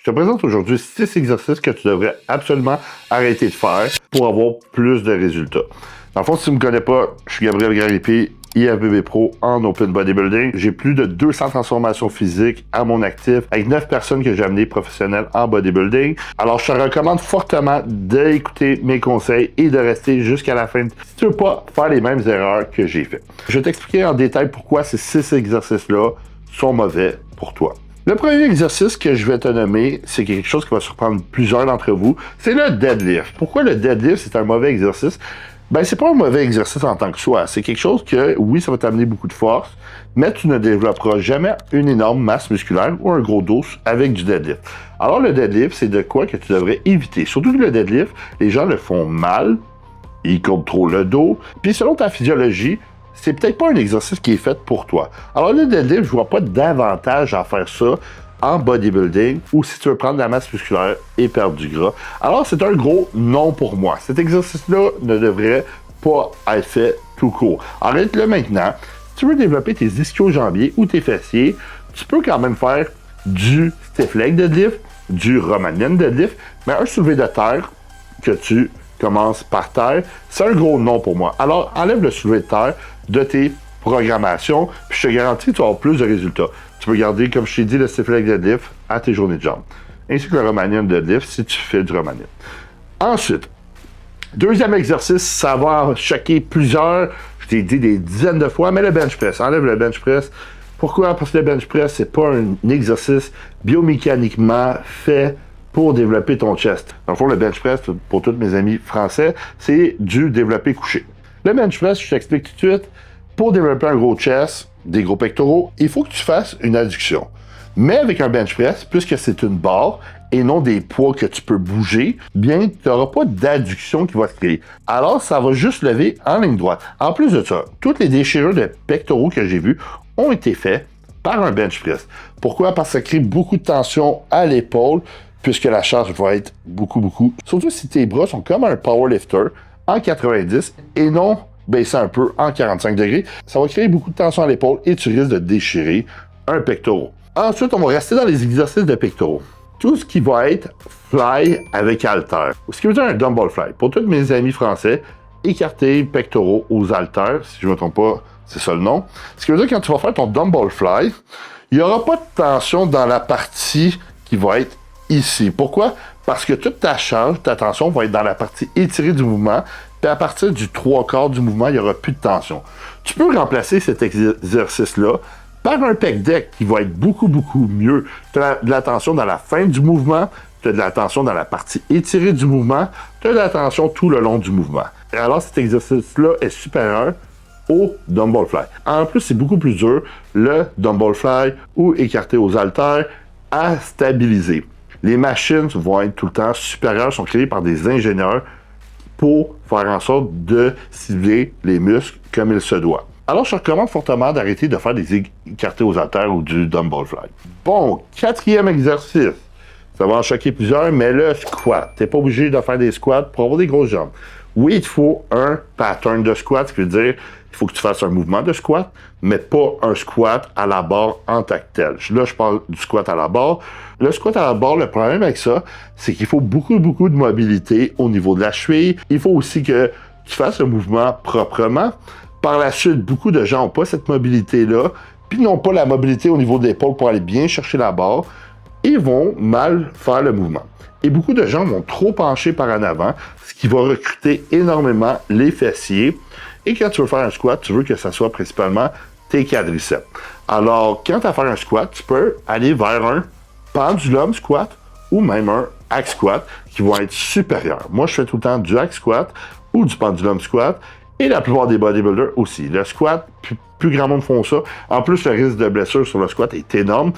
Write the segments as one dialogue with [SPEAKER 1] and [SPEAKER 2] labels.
[SPEAKER 1] Je te présente aujourd'hui 6 exercices que tu devrais absolument arrêter de faire pour avoir plus de résultats. Dans le fond, si tu ne me connais pas, je suis Gabriel Garipi, IFBB Pro en Open Bodybuilding. J'ai plus de 200 transformations physiques à mon actif avec 9 personnes que j'ai amenées professionnelles en bodybuilding. Alors, je te recommande fortement d'écouter mes conseils et de rester jusqu'à la fin si tu veux pas faire les mêmes erreurs que j'ai faites. Je vais t'expliquer en détail pourquoi ces 6 exercices-là sont mauvais pour toi. Le premier exercice que je vais te nommer, c'est quelque chose qui va surprendre plusieurs d'entre vous, c'est le deadlift. Pourquoi le deadlift, c'est un mauvais exercice? Ben, c'est pas un mauvais exercice en tant que soi. C'est quelque chose que, oui, ça va t'amener beaucoup de force, mais tu ne développeras jamais une énorme masse musculaire ou un gros dos avec du deadlift. Alors, le deadlift, c'est de quoi que tu devrais éviter. Surtout que le deadlift, les gens le font mal, ils courbent trop le dos, puis selon ta physiologie, c'est peut-être pas un exercice qui est fait pour toi. Alors, le deadlift, je vois pas d'avantage à faire ça en bodybuilding ou si tu veux prendre de la masse musculaire et perdre du gras. Alors, c'est un gros non pour moi. Cet exercice-là ne devrait pas être fait tout court. Arrête-le maintenant. Si tu veux développer tes ischio-jambiers ou tes fessiers, tu peux quand même faire du stiff leg deadlift, du Romanian deadlift, mais un soulevé de terre que tu commences par terre, c'est un gros non pour moi. Alors, enlève le soulevé de terre de tes programmations, puis je te garantis que tu vas avoir plus de résultats. Tu peux garder, comme je t'ai dit, le stiff leg deadlift à tes journées de jambes, ainsi que le Romanian deadlift si tu fais du Romanian. Ensuite, deuxième exercice, ça va choquer plusieurs, je t'ai dit des dizaines de fois, mais le bench press, enlève le bench press. Pourquoi? Parce que le bench press, c'est pas un exercice biomécaniquement fait pour développer ton chest. Dans le fond, le bench press, pour tous mes amis français, c'est du développé couché. Le bench press, je t'explique tout de suite, pour développer un gros chest, des gros pectoraux, il faut que tu fasses une adduction. Mais avec un bench press, puisque c'est une barre et non des poids que tu peux bouger, bien, tu n'auras pas d'adduction qui va se créer. Alors, ça va juste lever en ligne droite. En plus de ça, toutes les déchirures de pectoraux que j'ai vues ont été faites par un bench press. Pourquoi? Parce que ça crée beaucoup de tension à l'épaule, puisque la charge va être beaucoup. Surtout si tes bras sont comme un powerlifter en 90 et non baisser un peu en 45 degrés, ça va créer beaucoup de tension à l'épaule et tu risques de déchirer un pectoral. Ensuite, on va rester dans les exercices de pectoraux. Tout ce qui va être fly avec haltère. Ce qui veut dire un dumbbell fly. Pour tous mes amis français, écarter pectoraux aux haltères, si je ne me trompe pas, c'est ça le nom. Ce qui veut dire que quand tu vas faire ton dumbbell fly, il n'y aura pas de tension dans la partie qui va être ici. Pourquoi? Parce que toute ta charge, ta tension va être dans la partie étirée du mouvement, puis à partir du 3/4 du mouvement, il n'y aura plus de tension. Tu peux remplacer cet exercice-là par un pec deck qui va être beaucoup mieux. Tu as de la tension dans la fin du mouvement, tu as de la tension dans la partie étirée du mouvement, tu as de la tension tout le long du mouvement. Et alors, cet exercice-là est supérieur au dumbbell fly. En plus, c'est beaucoup plus dur, le dumbbell fly ou écarté aux haltères, à stabiliser. Les machines vont être tout le temps supérieures, sont créées par des ingénieurs pour faire en sorte de cibler les muscles comme il se doit. Alors, je te recommande fortement d'arrêter de faire des écartés aux haltères ou du dumbbell fly. Bon, quatrième exercice. Ça va en choquer plusieurs, mais le squat. Tu n'es pas obligé de faire des squats pour avoir des grosses jambes. Oui, il te faut un pattern de squat, ce qui veut dire il faut que tu fasses un mouvement de squat, mais pas un squat à la barre en tant que tel. Là, je parle du squat à la barre. Le squat à la barre, le problème avec ça, c'est qu'il faut beaucoup de mobilité au niveau de la cheville. Il faut aussi que tu fasses le mouvement proprement. Par la suite, beaucoup de gens n'ont pas cette mobilité-là, puis n'ont pas la mobilité au niveau de l'épaule pour aller bien chercher la barre, et vont mal faire le mouvement. Et beaucoup de gens vont trop pencher par en avant, ce qui va recruter énormément les fessiers. Et quand tu veux faire un squat, tu veux que ça soit principalement tes quadriceps. Alors, quand tu vas faire un squat, tu peux aller vers un pendulum squat ou même un hack squat qui vont être supérieurs. Moi, je fais tout le temps du hack squat ou du pendulum squat et la plupart des bodybuilders aussi. Le squat, plus grand monde font ça. En plus, le risque de blessure sur le squat est énorme.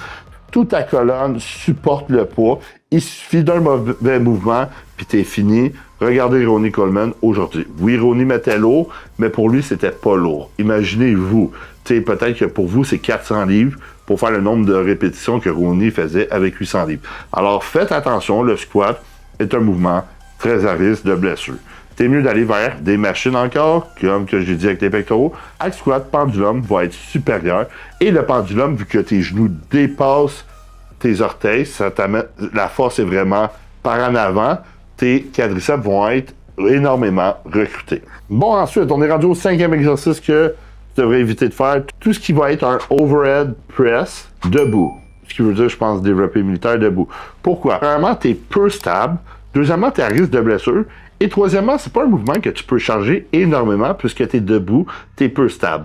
[SPEAKER 1] Toute ta colonne supporte le poids. Il suffit d'un mauvais mouvement, puis t'es fini. Regardez Ronnie Coleman aujourd'hui. Oui, Ronnie mettait lourd, mais pour lui, c'était pas lourd. Imaginez-vous, peut-être que pour vous, c'est 400 livres pour faire le nombre de répétitions que Ronnie faisait avec 800 livres. Alors, faites attention, le squat est un mouvement très à risque de blessure. C'est mieux d'aller vers des machines encore, comme que j'ai dit avec tes pectoraux. Hack squat, pendulum va être supérieur. Et le pendulum, vu que tes genoux dépassent tes orteils, la force est vraiment par en avant, tes quadriceps vont être énormément recrutés. Bon, ensuite, on est rendu au 5e exercice que tu devrais éviter de faire. Tout ce qui va être un overhead press debout. Ce qui veut dire, je pense, développé militaire debout. Pourquoi? Premièrement, tu es peu stable. Deuxièmement, tu es à risque de blessure. Et troisièmement, c'est pas un mouvement que tu peux charger énormément puisque tu es debout, tu es peu stable.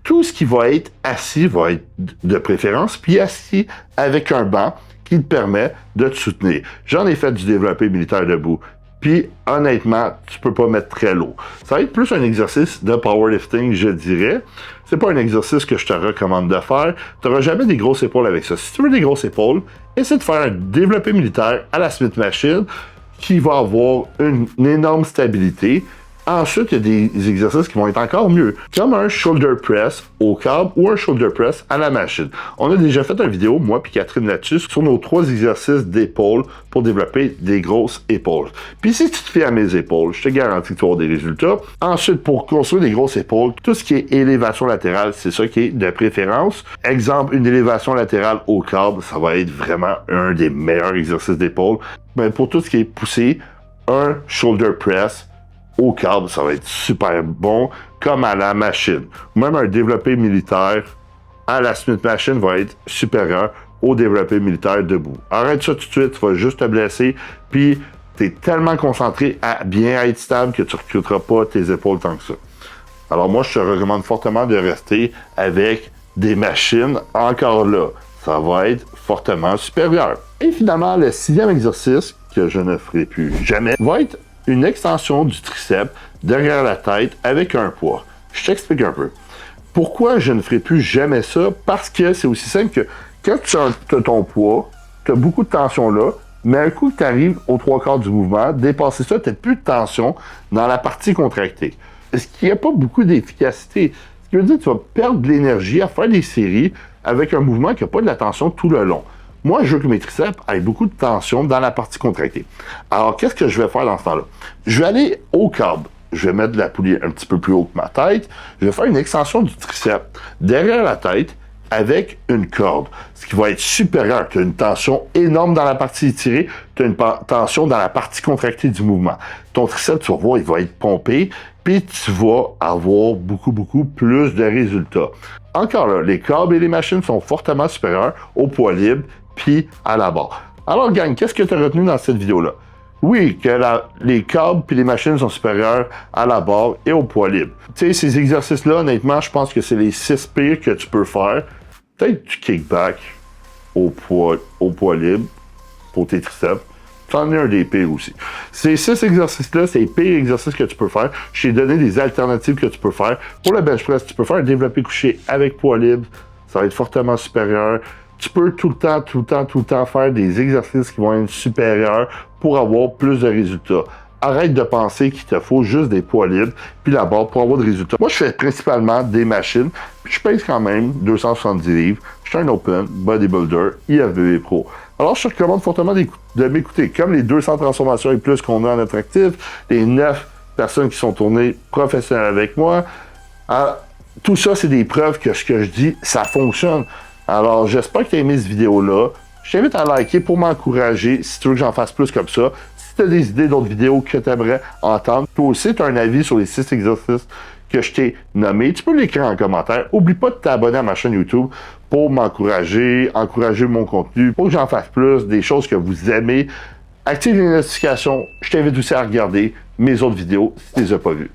[SPEAKER 1] Tout ce qui va être assis va être de préférence, puis assis avec un banc qui te permet de te soutenir. J'en ai fait du développé militaire debout. Puis, honnêtement, tu peux pas mettre très lourd. Ça va être plus un exercice de powerlifting, je dirais. C'est pas un exercice que je te recommande de faire. Tu n'auras jamais des grosses épaules avec ça. Si tu veux des grosses épaules, essaie de faire un développé militaire à la Smith Machine qui va avoir une énorme stabilité. Ensuite, il y a des exercices qui vont être encore mieux, comme un shoulder press au câble ou un shoulder press à la machine. On a déjà fait une vidéo, moi et Catherine là-dessus, sur nos 3 exercices d'épaules pour développer des grosses épaules. Puis si tu te fais à mes épaules, je te garantis que tu vas avoir des résultats. Ensuite, pour construire des grosses épaules, tout ce qui est élévation latérale, c'est ça qui est de préférence. Exemple, une élévation latérale au câble, ça va être vraiment un des meilleurs exercices d'épaules. Mais pour tout ce qui est poussé, un shoulder press au câble, ça va être super bon, comme à la machine. Même un développé militaire à la Smith Machine va être supérieur au développé militaire debout. Arrête ça tout de suite, tu vas juste te blesser, puis tu es tellement concentré à bien être stable que tu ne recruteras pas tes épaules tant que ça. Alors moi, je te recommande fortement de rester avec des machines. Encore là, ça va être fortement supérieur. Et finalement, le 6e exercice, que je ne ferai plus jamais, va être une extension du triceps derrière la tête avec un poids. Je t'explique un peu. Pourquoi je ne ferai plus jamais ça? Parce que c'est aussi simple que quand tu as ton poids, tu as beaucoup de tension là, mais un coup que tu arrives aux 3/4 du mouvement, dépasser ça, tu n'as plus de tension dans la partie contractée. Ce qui n'a pas beaucoup d'efficacité. Ce qui veut dire que tu vas perdre de l'énergie à faire des séries avec un mouvement qui n'a pas de la tension tout le long. Moi, je veux que mes triceps aient beaucoup de tension dans la partie contractée. Alors, qu'est-ce que je vais faire dans ce temps-là? Je vais aller au câble. Je vais mettre la poulie un petit peu plus haut que ma tête. Je vais faire une extension du triceps derrière la tête avec une corde, ce qui va être supérieur. Tu as une tension énorme dans la partie étirée, tu as une tension dans la partie contractée du mouvement. Ton triceps, tu vas voir, il va être pompé, puis tu vas avoir beaucoup plus de résultats. Encore là, les câbles et les machines sont fortement supérieurs au poids libre puis à la barre. Alors, gang, qu'est-ce que tu as retenu dans cette vidéo-là? Oui, que les câbles puis les machines sont supérieurs à la barre et au poids libre. Tu sais, ces exercices-là, honnêtement, je pense que c'est les 6 pires que tu peux faire. Peut-être du kickback au poids libre pour tes triceps. C'en est un des pires aussi. Ces 6 exercices-là, c'est les pires exercices que tu peux faire. Je t'ai donné des alternatives que tu peux faire. Pour le bench press, tu peux faire un développé couché avec poids libre. Ça va être fortement supérieur. Tu peux tout le temps faire des exercices qui vont être supérieurs pour avoir plus de résultats. Arrête de penser qu'il te faut juste des poids libres puis la barre pour avoir des résultats. Moi, je fais principalement des machines, puis je pèse quand même 270 livres. Je suis un open bodybuilder IFBB Pro. Alors, je te recommande fortement de m'écouter. Comme les 200 transformations et plus qu'on a en notre actif, les 9 personnes qui sont tournées professionnelles avec moi, tout ça, c'est des preuves que ce que je dis, ça fonctionne. Alors, j'espère que tu as aimé cette vidéo-là. Je t'invite à liker pour m'encourager si tu veux que j'en fasse plus comme ça. Si tu as des idées d'autres vidéos que tu aimerais entendre, toi aussi, tu as un avis sur les 6 exercices que je t'ai nommés, tu peux l'écrire en commentaire. N'oublie pas de t'abonner à ma chaîne YouTube pour m'encourager, encourager mon contenu, pour que j'en fasse plus, des choses que vous aimez. Active les notifications. Je t'invite aussi à regarder mes autres vidéos si tu ne les as pas vues.